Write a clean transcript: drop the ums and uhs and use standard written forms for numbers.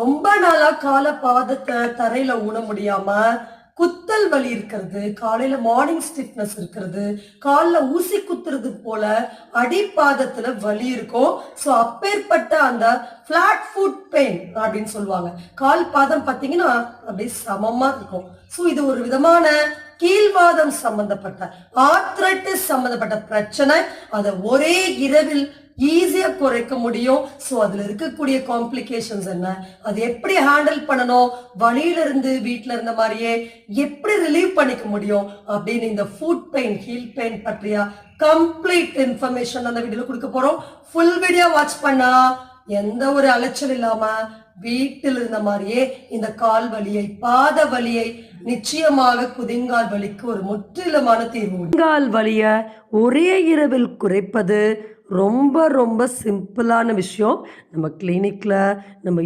ரொம்ப நாளா கால பாதத்தை தரையில ஊன முடியாம குத்தல் வலி இருக்கிறது, காலையில மார்னிங் ஸ்டிஃப்னஸ் இருக்கிறது, கால்ல ஊசி குத்துறது போல அடிப்பாதத்துல வலி இருக்கும். ஸோ அப்பேற்பட்ட அந்த ஃபிளாட் ஃபுட் பெயின் அப்படின்னு சொல்லுவாங்க. கால் பாதம் பார்த்தீங்கன்னா அப்படியே சமமா இருக்கும். ஸோ இது ஒரு விதமான கீழ்வாதம் சம்பந்தப்பட்ட ஆர்த்ரைட்டிஸ் சம்பந்தப்பட்ட பிரச்சனை. அதை ஒரே இரவில் ஈஸியா குறைக்க முடியும். ஸோ அதுல இருக்கக்கூடிய காம்ப்ளிகேஷன்ஸ் என்ன, அது எப்படி ஹேண்டில் பண்ணணும், வழியில இருந்து வீட்டுல இருந்த மாதிரியே எப்படி ரிலீவ் பண்ணிக்க முடியும் அப்படின்னு இந்த ஃபுட் பெயின் ஹீல் பெயின் பற்றிய கம்ப்ளீட் இன்ஃபர்மேஷன் அந்த வீடியோல கொடுக்க போறோம். ஃபுல் வீடியோ வாட்ச் பண்ணா எந்த ஒரு அலைச்சல் இல்லாம வீட்டில் இருந்த மாதிரியே இந்த கால் வலியை பாத வலியை நிச்சயமாக குதிங்கால் வலிக்கு ஒரு முற்றிலுமான தீர்வு. குதிங்கால் வலிய ஒரே இரவில் குறைப்பது ரொம்ப ரொம்ப சிம்பிளான விஷயம். நம்ம கிளினிக்ல நம்ம